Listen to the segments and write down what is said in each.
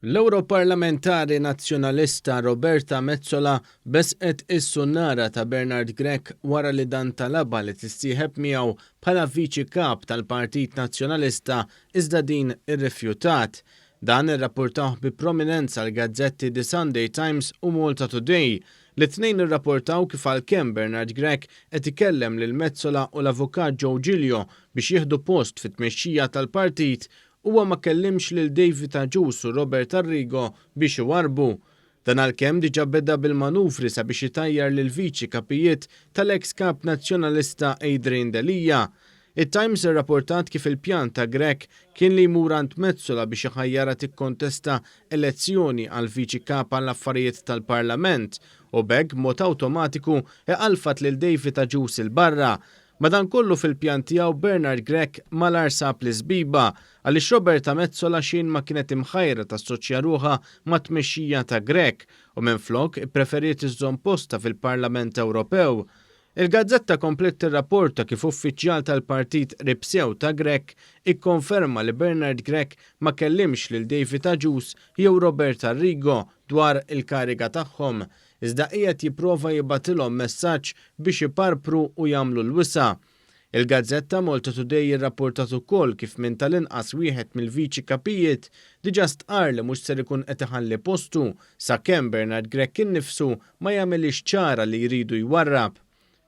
L-Europarlamentari Nazzjonalista Roberta Metsola besqet is-sunnara ta' Bernard Grech wara li dan talaba li tissieħeb miegħu bħala viċi kap tal-Partit Nazzjonalista iżda din irrifjutat. Dan irrapportaw bi prominenza l-gazzetti The Sunday Times u Malta Today. L-tnejn irrapportaw kif għalkemm Bernard Grech qed ikellem lil Metsola u l-avukat Joe Giglio biex jieħdu post fit-tmexxija tal-partit huwa ma kellimx lil David Agius u Robert Arrigo biex iwarbu. Dan għalkemm diġà beda bil-manuvri sabiex itajjar lil viċi kapijiet tal-ex kap nazzjonalista Adrian Delija. It-Times irrapportat kif il-pjan ta' Grech kien li jmur għand Metsola biex iħajjara tikkontesta elezzjoni għal viċi kap għall affarijiet tal-Parlament u b'hekk b'mod awtomatiku iqalfat lil David Agius il-barra. Madankollu fil-pjan tiegħu Bernard Grech malar sab l-isbiba għaliex Roberta Metsola xejn ma kienet imħajra tassoċja ruħha ma' tmexxija ta' Grech u minflok ippreferiet iżżomm posta fil-Parlament Ewropew. Il-gazzetta komplet tirrapporta kif uffiċjal tal-partit ribsew ta' Grech ikkonferma li Bernard Grech ma kellimx lil David Agius jew Robert Arrigo dwar il-kariga tagħhom, iżda qiegħed jipprova jibgħatilhom messaġġ biex iparpru u jagħmlu l-wisa. Il-gazzetta Malta Today irrapportat ukoll kif minn tal-inqas wieħed mill-viċi kapijiet diġà stqar li mhux ser ikun qed iħalli postu sakemm Bernard Grech innifsu ma jagħmilx ċara li jridu jwarrab.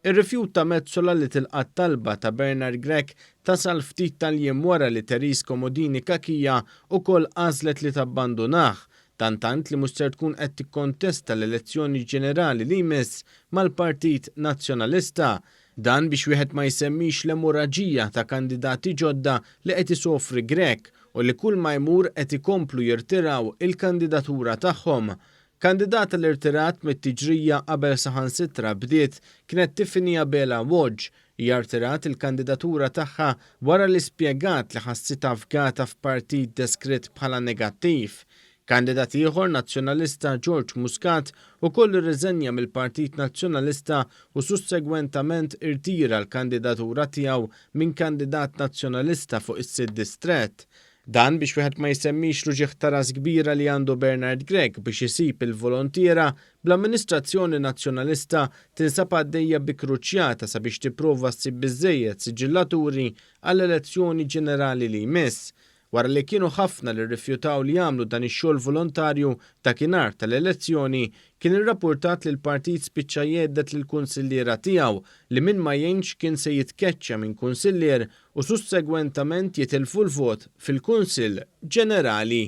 Ir-rifjut ta' Metsola li tilqa' talba ta' Bernard Grech tasal ftit tal-jiem wara li Therese Comodini Kakija ukoll għażlet li tabbandunah, tant li mhux ser tkun qed tikkontesta l-elezzjoni ġenerali li jmiss mal-Partit Nazzjonalista. Dan biex wieħed ma jsemmix l-emorraġija ta' kandidati ġodda li qed isofri Grech u li kull ma jmur qed ikomplu jirtiraw il-kandidatura tagħhom. Kandidata l-irtirat mit-tiġrija qabel saħansitra bdiet kienet Tiffany Bella Wodge hija rtirat il-kandidatura tagħha wara li spjegat li ħassitha avgata f'partit deskritt bħala negattiv. Kandidat ieħor nazzjonalista George Muscat ukoll irriżenja mill-Partit Nazzjonalista u sussegwentament irtira l-kandidatura tiegħu minn kandidat nazzjonalista fuq is-Sid Distrett. Dan biex wieħed ma jsemmix ruġieħ ta' ras kbira li għandu Bernard Grech biex isib il-volontiera bl-amministrazzjoni nazzjonalista tinsab għaddejja bi kruċjata sabiex tipprova ssib biżżejjed siġillaturi għall-elezzjoni ġenerali li jmiss. Wara li kienu ħafna li rrifjutaw li jagħmlu dan ix-xogħol volontarju ta' kienar tal-elezzjoni, kien irrapportat li l-partit spiċċa jeddet lill-kunsilliera tiegħu li minn ma jgħinx kien se jitkeċċa minn kunsillier u sussegwentament jitilfu l-vot fil-Kunsill Ġenerali.